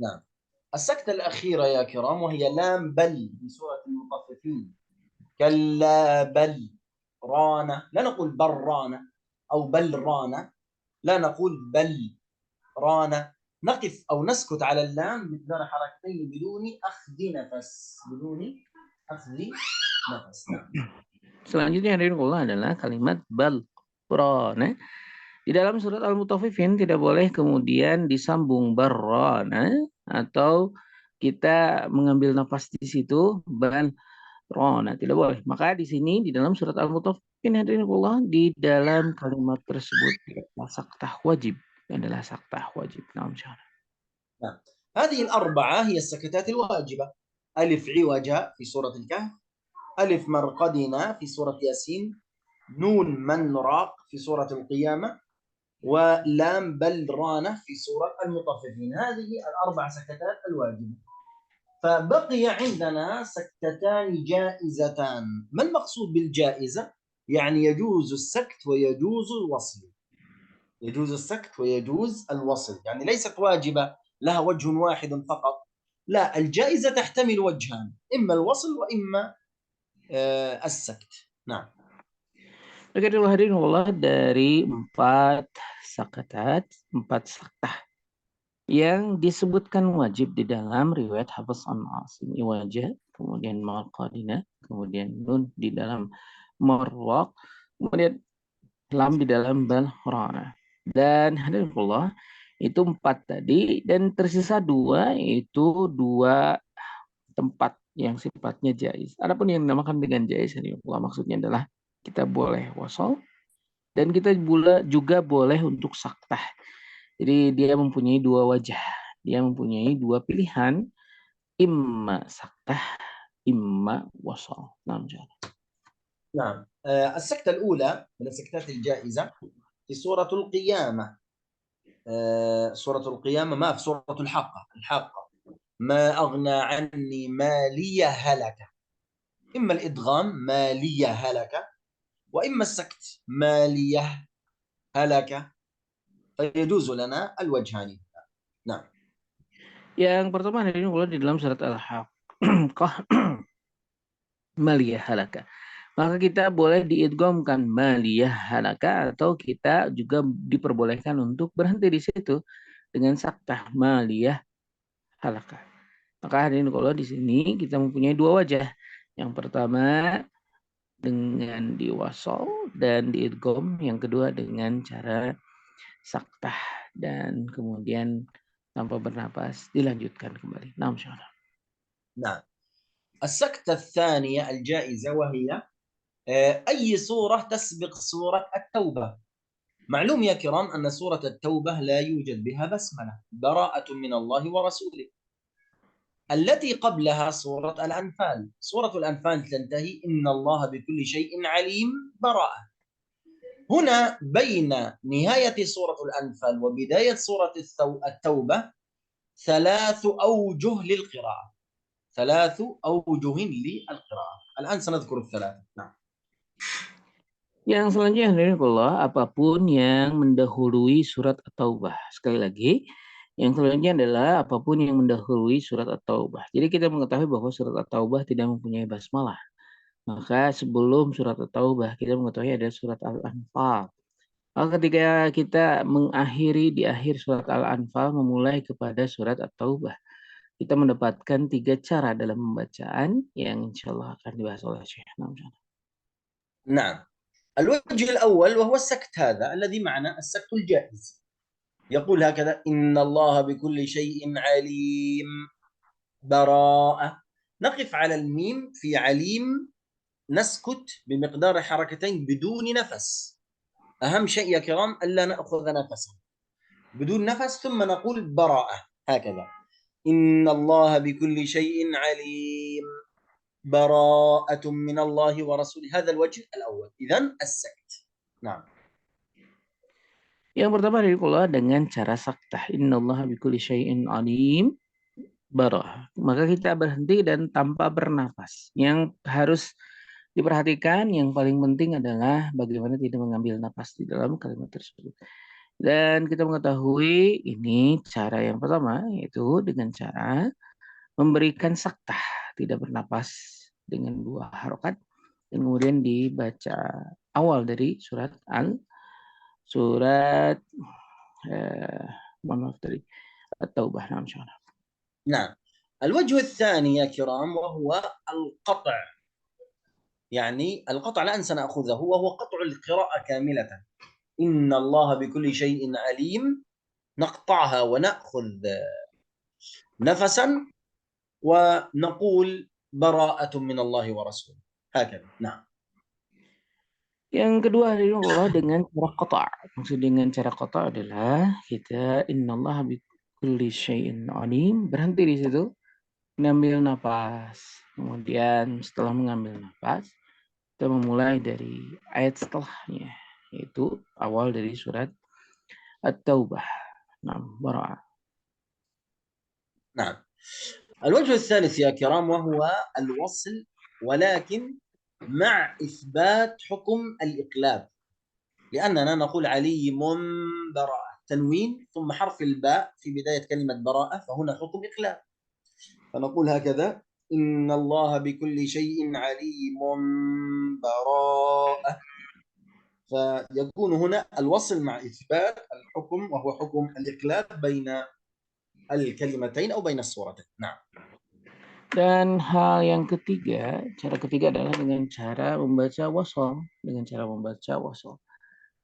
نعم. السكتة الأخيرة يا كرام وهي لام بل في سورة المطففين. كلا بل رانة، لا نقول بل رانة أو بل رانة، لا نقول بل رانة. نقف أو نسكت على اللام بمقدار حركتين بدون أخذ نفس، بدون أخذ نفس. نعم. Selanjutnya yang diulang adalah kalimat bal rana. Di dalam surat Al-Mutaffifin tidak boleh kemudian disambung barrana atau kita mengambil nafas di situ bal rana, tidak boleh. Maka di sini di dalam surat Al-Mutaffifin hadirinullah di dalam kalimat tersebut adalah saktah wajib, adalah saktah wajib. Naam. نعم. هذه الأربعة هي السكتات الواجبة. ألف عوجة في سورة الكهف، ألف مرقدنا في سورة ياسين، نون من راق في سورة القيامة، ولام بل رانة في سورة المطففين. هذه الأربع سكتات الواجبة. فبقي عندنا سكتتان جائزتان. ما المقصود بالجائزة؟ يعني يجوز السكت ويجوز الوصل. يجوز السكت ويجوز الوصل، يعني ليست واجبة لها وجه واحد فقط، لا، الجائزة تحتمل وجهان، إما الوصل وإما السكت. نعم. Begitu hadirinullah dari empat saktah yang disebutkan wajib di dalam riwayat Hafiz an Asim Iwajah, kemudian Marqadina, kemudian Nun di dalam Marwaq, kemudian Lam di dalam Balrana. Dan hadirinullah itu empat tadi, dan tersisa dua, itu dua tempat yang sifatnya jaiz. Adapun yang dinamakan dengan jaiz hadirinullah maksudnya adalah kita boleh wasol dan kita juga boleh untuk saktah. Jadi dia mempunyai dua wajah, dia mempunyai dua pilihan, imma saktah, imma wasol. نعم. السكتة الأولى من السكتات الجائزة في سورة القيامة. سورة القيامة، ما في سورة الحاقة ما أغنى عني مالية هلك. إما الإدغام مالية هلك، وإما السكت مالية هلك، فيجوز لنا الوجهان. نعم. Yang pertama hari ini di dalam surat Al-Haqqah maliyah halaka. Maka kita boleh diidghamkan maliyah halaka atau kita juga diperbolehkan untuk berhenti di situ dengan saktah maliyah halaka. Maka hari ini kalau di sini kita mempunyai dua wajah. Yang pertama dengan diwasol dan diidgham, yang kedua dengan cara saktah dan kemudian tanpa bernapas dilanjutkan kembali. Naam. نعم. السكتة الثانية الجائزة وهي أي سورة تسبق سورة التوبة. معلوم يا كرام أن سورة التوبة لا يوجد بها بسملة، براءة من الله ورسوله. التي قبلها سورة الأنفال. سورة الأنفال تنتهي إن الله بكل شيء عليم براءة. هنا بين نهاية سورة الأنفال وبداية سورة التوبة ثلاث أوجه للقراءة. ثلاث أوجه للقراءة. الآن سنذكر الثلاثة. نعم. Yang selanjutnya adalah apapun yang mendahului surat At-Taubah. Sekali lagi, yang selanjutnya adalah apapun yang mendahului surat At-Taubah. Jadi kita mengetahui bahwa surat At-Taubah tidak mempunyai basmalah. Maka sebelum surat At-Taubah kita mengetahui ada surat Al-Anfal. Maka ketika kita mengakhiri di akhir surat Al-Anfal memulai kepada surat At-Taubah, kita mendapatkan 3 cara dalam pembacaan yang insyaallah akan dibahas oleh Syekh. نعم. الوجه الأول وهو السكت هذا الذي معنا السكت الجائز. يقول هكذا إن الله بكل شيء عليم براءة. نقف على الميم في عليم، نسكت بمقدار حركتين بدون نفس. أهم شيء يا كرام ألا نأخذ نفسا، بدون نفس، ثم نقول براءة هكذا إن الله بكل شيء عليم براءة من الله ورسوله. هذا الوجه الأول. إذن السكت. نعم. Yang pertama adalah dengan cara saktah. Innallaha bikulli syai'in alim. Barah. Maka kita berhenti dan tanpa bernafas. Yang harus diperhatikan yang paling penting adalah bagaimana tidak mengambil nafas di dalam kalimat tersebut. Dan kita mengetahui ini cara yang pertama, yaitu dengan cara memberikan saktah, tidak bernapas dengan 2 harokat, dan kemudian dibaca awal dari surat At-Taubah. نعم. الوجه الثاني يا كرام وهو القطع. يعني القطع الآن سنأخذه وهو قطع القراءة كاملة. إن الله بكل شيء عليم. نقطعها ونأخذ نفسا ونقول براءة من الله ورسوله. هكذا. نعم. Yang kedua adalah dengan cara qata'. Maksud dengan cara qata' adalah kita innallaha bikulli syai'in alim, berhenti di situ, mengambil nafas. Kemudian setelah mengambil nafas, kita memulai dari ayat setelahnya, yaitu awal dari surat At-Taubah. Bara'ah. نعم. الوجه الثالث يا كرام وهو الوصل ولكن مع إثبات حكم الإقلاب. لأننا نقول عليم براءة، تنوين ثم حرف الباء في بداية كلمة براءة، فهنا حكم إقلاب. فنقول هكذا إن الله بكل شيء عليم براءة. فيكون هنا الوصل مع إثبات الحكم وهو حكم الإقلاب بين الكلمتين أو بين الصورتين. نعم. Dan hal yang ketiga, cara ketiga adalah dengan cara membaca wasol,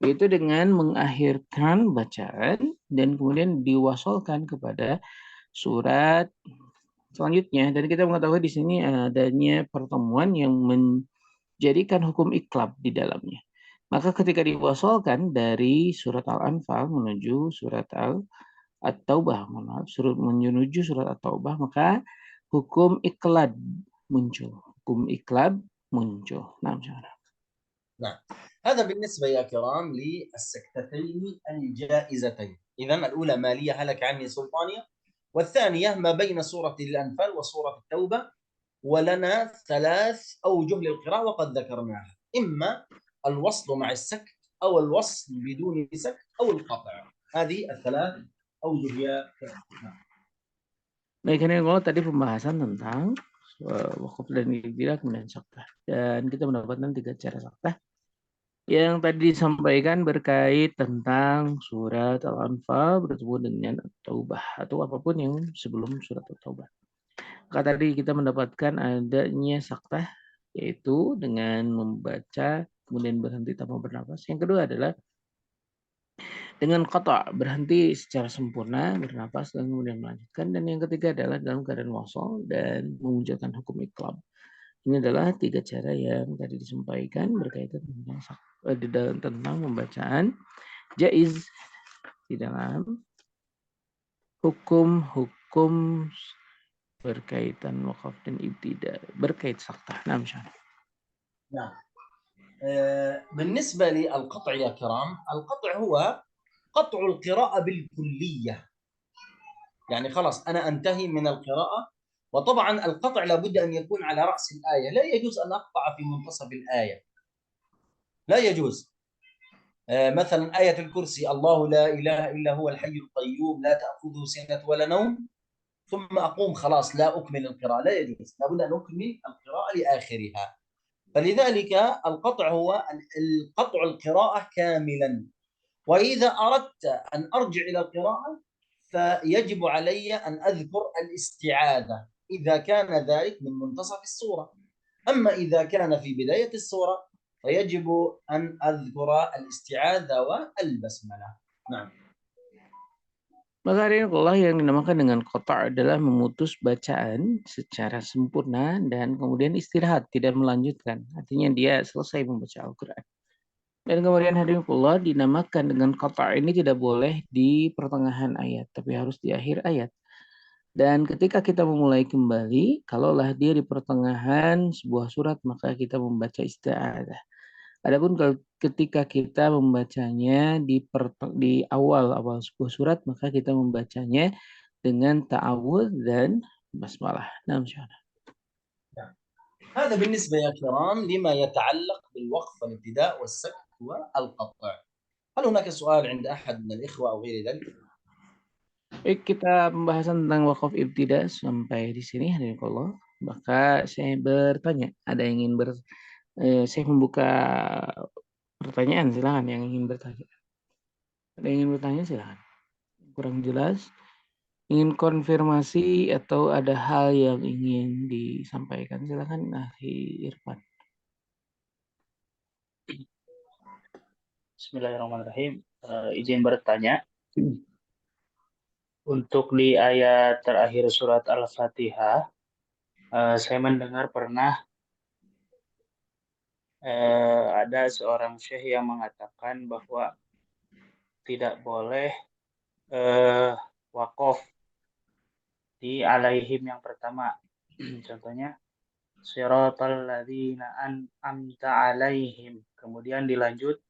yaitu dengan mengakhirkan bacaan dan kemudian diwasolkan kepada surat selanjutnya. Dan kita mengetahui di sini adanya pertemuan yang menjadikan hukum iklab di dalamnya. Maka ketika diwasolkan dari surat Al-Anfal menuju surat At-Taubah, menuju surat At-Taubah, maka hukum iklab muncul. نعم. هذا بالنسبة يا كرام للسكتتين الجائزتين. إذن الأولى مالية هلك عني سلطانية، والثانية ما بين سورة الأنفال وسورة التوبة. ولنا 3 أوجه للقراءة وقد ذكرناها، إما الوصل مع السكت أو الوصل بدون سكت أو القطع. هذه 3 أوجه يا كرام. Baik, ini tadi pembahasan tentang wakaf dan ibtidah kemudian saktah. Dan kita mendapatkan 3 cara saktah yang tadi disampaikan berkait tentang surat Al-Anfal bertemu dengan At-Taubah atau apapun yang sebelum surat At-Taubah. Maka tadi kita mendapatkan adanya saktah, yaitu dengan membaca kemudian berhenti tanpa bernafas. Yang kedua adalah dengan qata', berhenti secara sempurna, bernafas dan kemudian melanjutkan. Dan yang ketiga adalah dalam keadaan wasol dan memunculkan hukum iklab. Ini adalah 3 cara yang tadi disampaikan berkaitan tentang pembacaan jaiz di dalam hukum-hukum berkaitan wakaf dan ibtidah berkait saktah. Nah, بالنسبة للقطع يا كرام، القطع هو قطع القراءة بالكلية. يعني خلاص أنا أنتهي من القراءة، وطبعا القطع لابد أن يكون على رأس الآية. لا يجوز أن أقطع في منتصف الآية، لا يجوز. مثلا آية الكرسي الله لا إله إلا هو الحي القيوم لا تأخذه سنة ولا نوم، ثم أقوم خلاص لا أكمل القراءة. لا يجوز، لابد أن أكمل القراءة لآخرها. فلذلك القطع هو القطع القراءة كاملا. وإذا أردت أن أرجع إلى القراءة فيجب علي أن أذكر الاستعاذة إذا كان ذلك من منتصف السورة. أما إذا كان في بداية السورة فيجب أن أذكر الاستعاذة والبسملة. نعم. Maka Allah yang dinamakan dengan qata' adalah memutus bacaan secara sempurna dan kemudian istirahat, tidak melanjutkan. Artinya dia selesai membaca Al-Quran. Dan kemudian Allah dinamakan dengan qata' ini tidak boleh di pertengahan ayat, tapi harus di akhir ayat. Dan ketika kita memulai kembali, kalaulah dia di pertengahan sebuah surat, maka kita membaca isti'adzah. Adapun ketika kita membacanya di awal sebuah surat, maka kita membacanya dengan ta'awudz dan basmalah. Nah, insyaallah. هذا بالنسبة يا كرام لما يتعلق بالوقف والابتداء والسكت والقطع. هل هناك سؤال عند أحد من الإخوة أو غير ذلك؟ Baik, kita pembahasan tentang wakaf ibtida sampai di sini, hadirinkallah. Maka saya bertanya, ada yang ingin saya membuka pertanyaan, silakan yang ingin bertanya. Ada yang ingin bertanya, silakan. Kurang jelas, ingin konfirmasi atau ada hal yang ingin disampaikan, silakan Akhi Irfan. Bismillahirrahmanirrahim. Izin bertanya. Untuk di ayat terakhir surat Al-Fatihah, saya mendengar pernah ada seorang syekh yang mengatakan bahwa tidak boleh wakaf di alaihim yang pertama. Contohnya, siratal ladzina an'amta alaihim. Kemudian dilanjut,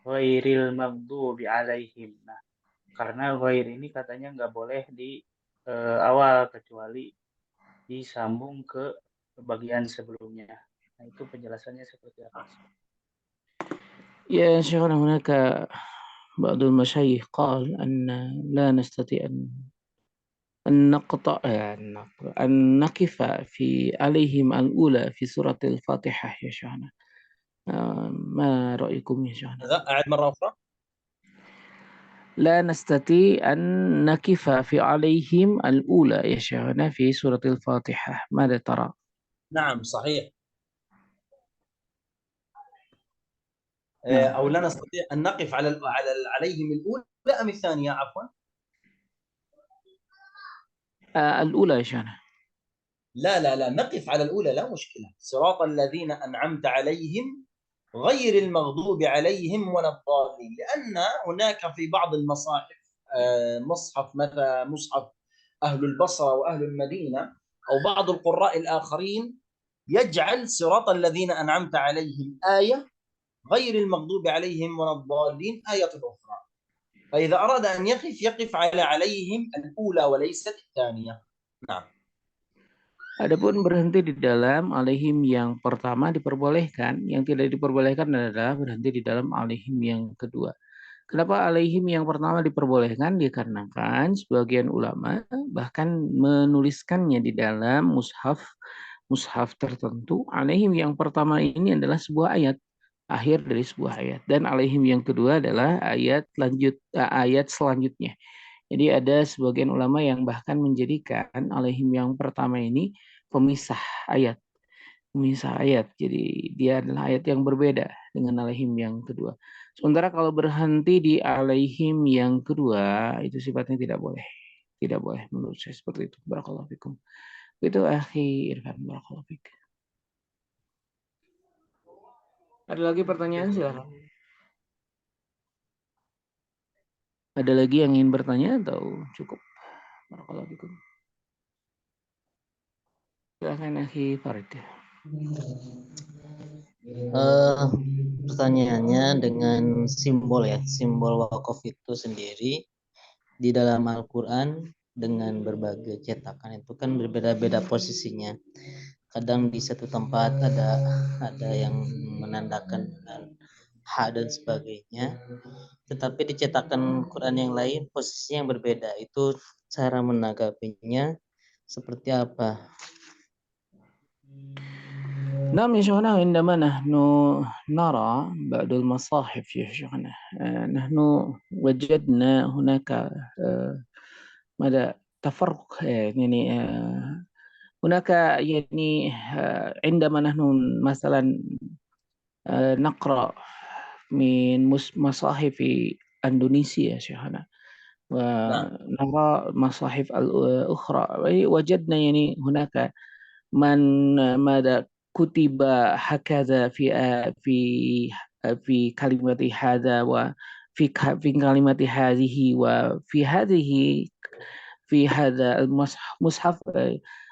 ghairil maghdubi alaihim. Nah, karena ghair ini katanya nggak boleh di awal, kecuali disambung ke bagian sebelumnya. Nah, itu penjelasannya seperti apa? Ya, Syekhana, hunaka بعض المشايخ قال أن لا نستطيع أن نقف في عليهم الأولى في سورة الفاتحة يا شيخنا. ما رأيكم يا شيخنا؟ أعد مرة أخرى. لا نستطيع أن نقف في عليهم الأولى يا شيخنا في سورة الفاتحة، ماذا ترى؟ نعم صحيح. نعم. أو لا نستطيع أن نقف عليهم الأولى أم الثانية عفوا؟ الأولى يا شيخنا. لا نقف على الأولى لا مشكلة. صراط الذين أنعمت عليهم غير المغضوب عليهم ولا الضالين، لأن هناك في بعض المصاحف مصحف أهل البصرة وأهل المدينة أو بعض القراء الآخرين يجعل صراط الذين أنعمت عليهم آية، غير المغضوب عليهم ولا الضالين آية أخرى. فإذا أراد أن يقف عليهم الأولى وليست الثانية. نعم. Adapun berhenti di dalam alaihim yang pertama diperbolehkan, yang tidak diperbolehkan adalah berhenti di dalam alaihim yang kedua. Kenapa alaihim yang pertama diperbolehkan? Dikarenakan sebagian ulama bahkan menuliskannya di dalam mushaf tertentu. Alaihim yang pertama ini adalah sebuah ayat, akhir dari sebuah ayat, dan alaihim yang kedua adalah ayat selanjutnya. Jadi ada sebagian ulama yang bahkan menjadikan alaihim yang pertama ini pemisah ayat. Jadi dia adalah ayat yang berbeda dengan alaihim yang kedua. Sementara kalau berhenti di alaihim yang kedua, itu sifatnya tidak boleh. Tidak boleh menurut saya seperti itu. Barakallahu fikum. Itu Akhi Irfan. Barakallahu fik. Ada lagi pertanyaan, silakan. Ada lagi yang ingin bertanya atau cukup? Barakallahu fikum. Silakan Akhi Farid. Pertanyaannya dengan simbol wakaf itu sendiri di dalam Al-Quran dengan berbagai cetakan itu kan berbeda-beda posisinya. Kadang di satu tempat ada yang menandakan ha dan sebagainya, tetapi di cetakan Quran yang lain posisinya yang berbeda. Itu cara menanggapinya seperti apa? نعم يا شيخنا، عندما نحن نرى بعض المصاحف يا شيخنا نحن وجدنا هناك تفرق، يعني هناك يعني عندما نحن مثلا نقرأ من مصاحف إندونيسيا يا شيخنا ونرى مصاحف الأخرى، وجدنا يعني هناك ماذا كتب هكذا في كلمة هذا وفي كلمة هذه وفي هذه في هذا المصحف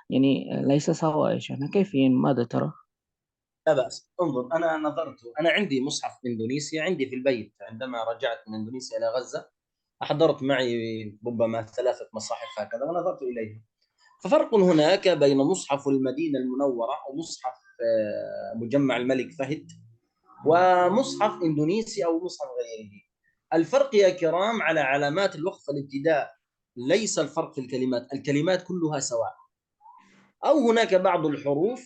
يعني ليس سواء يا شيخنا، كيف ماذا ترى؟ لا بأس. انظر، أنا نظرت، أنا عندي مصحف إندونيسيا عندي في البيت. عندما رجعت من إندونيسيا إلى غزة أحضرت معي ربما 3 مصاحف هكذا ونظرت إليها. ففرق هناك بين مصحف المدينة المنورة ومصحف مجمع الملك فهد ومصحف إندونيسيا أو مصحف غيره. الفرق يا كرام على علامات الوقف الابتداء، ليس الفرق في الكلمات. الكلمات كلها سواء، أو هناك بعض الحروف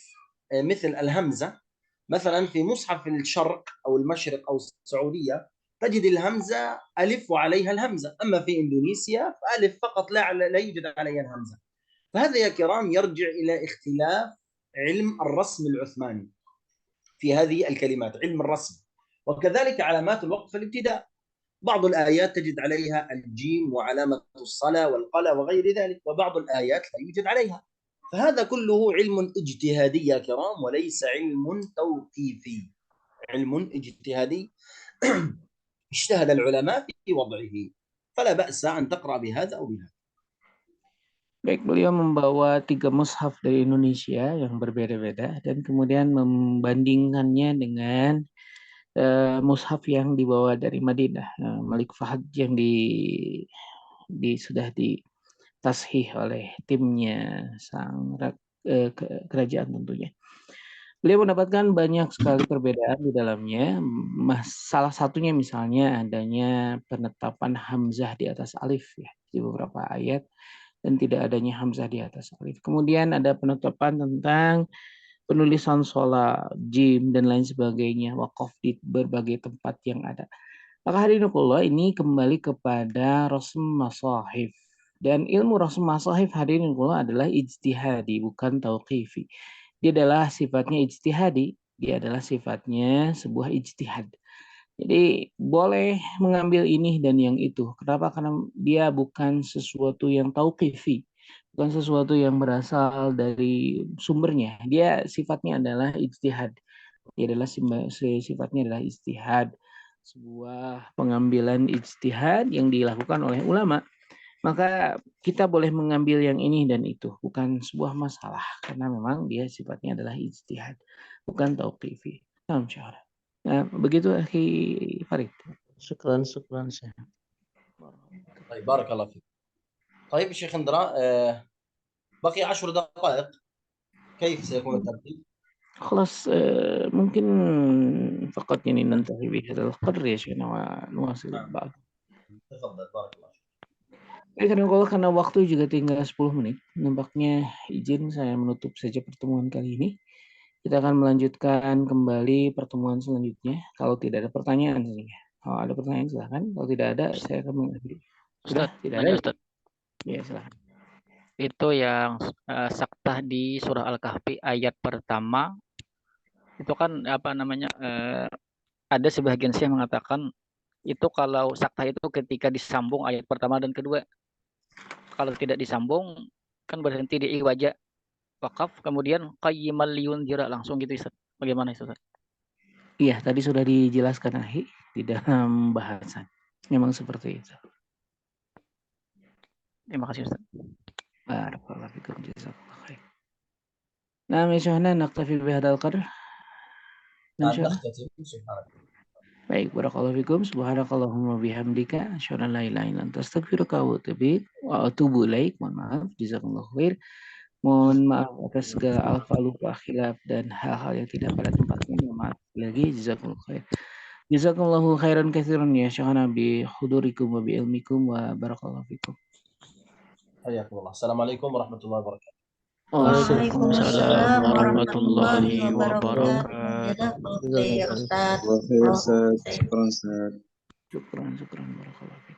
مثل الهمزة مثلا في مصحف الشرق أو المشرق أو السعودية تجد الهمزة ألف وعليها الهمزة، أما في إندونيسيا فألف فقط لا يوجد عليها الهمزة. فهذا يا كرام يرجع إلى اختلاف علم الرسم العثماني في هذه الكلمات، علم الرسم. وكذلك علامات الوقف الابتداء، بعض الآيات تجد عليها الجيم وعلامة الصلاة والقلة وغير ذلك، وبعض الآيات لا يوجد عليها. فهذا كله علم اجتهادي يا كرام، وليس علم توقيفي. علم اجتهادي اجتهد العلماء في وضعه، فلا بأس أن تقرأ بهذا أو بهذا. Baik, beliau membawa 3 mushaf dari Indonesia yang berbeda-beda dan kemudian membandingkannya dengan mushaf yang dibawa dari Madinah, Malik Fahd yang sudah ditashih oleh timnya sang kerajaan tentunya. Beliau mendapatkan banyak sekali perbedaan di dalamnya. Salah satunya misalnya adanya penetapan hamzah di atas alif ya di beberapa ayat, dan tidak adanya hamzah di atas alif. Kemudian ada penetapan tentang penulisan shola, jim, dan lain sebagainya, waqaf di berbagai tempat yang ada. Maka hadirinullah, ini kembali kepada rasm masahif. Dan ilmu rasm masahif hadirinullah adalah ijtihadi, bukan tauqifi. Dia adalah sifatnya ijtihadi, dia adalah sifatnya sebuah ijtihad. Jadi boleh mengambil ini dan yang itu. Kenapa? Karena dia bukan sesuatu yang tauqifi, bukan sesuatu yang berasal dari sumbernya. Dia sifatnya adalah ijtihad. Dia adalah sifatnya adalah ijtihad, sebuah pengambilan ijtihad yang dilakukan oleh ulama. Maka kita boleh mengambil yang ini dan itu, bukan sebuah masalah, karena memang dia sifatnya adalah ijtihad, bukan tauqifi. Nah, begitu akhi Farid. Syukran Syekh. طيب بارك الله فيك. طيب شيخ اندرا، بقي 10 دقائق، كيف سيكون الترتيب؟ خلاص ممكن فقط يعني ننتهي بهذا القدر يا شيخنا ونواصل بعد. تفضل بارك الله فيك. Karena waktu juga tinggal 10 menit, nampaknya izin saya menutup saja pertemuan kali ini. Kita akan melanjutkan kembali pertemuan selanjutnya kalau tidak ada pertanyaan. Kalau ada pertanyaan silahkan. Kalau tidak ada, saya akan mengakhiri. Sudah? Tidak ada? Ustaz. Ya, silahkan. Itu yang saktah di surah Al-Kahfi ayat pertama, itu kan ada sebagian syekh mengatakan itu kalau saktah itu ketika disambung ayat pertama dan kedua. Kalau tidak disambung kan berhenti di iwaja wakaf, kemudian qayyimal liyunzira langsung gitu Ustaz. Bagaimana Ustaz? Iya, tadi sudah dijelaskan Ahi di dalam bahasan. Memang seperti itu. Terima kasih Ustaz. Barakallahu fikum, jazakallahu khair. Nah, misalnya naktafi bihadzal qadr. Baik, barakallahu fikum, subhanakallahumma bihamdika, asyhadu an la ilaha illa anta, astaghfiruka wa atubu ilaik. Mohon maaf, jazakallahu khair. Mohon maaf atas segala alfa-lufa, khilaf, dan hal-hal yang tidak pada tempatnya. Mohon maaf lagi, jazakallahu khair. Jazakallahu khairan katsiran ya syekhana bi hudurikum wa bi ilmikum wa barakallahu fikum. Hayakumullah. Assalamualaikum warahmatullahi wabarakatuh. Waalaikumsalam warahmatullahi wabarakatuh. Jazakallahu khairan Ustaz. Syukran barakallahu fikum.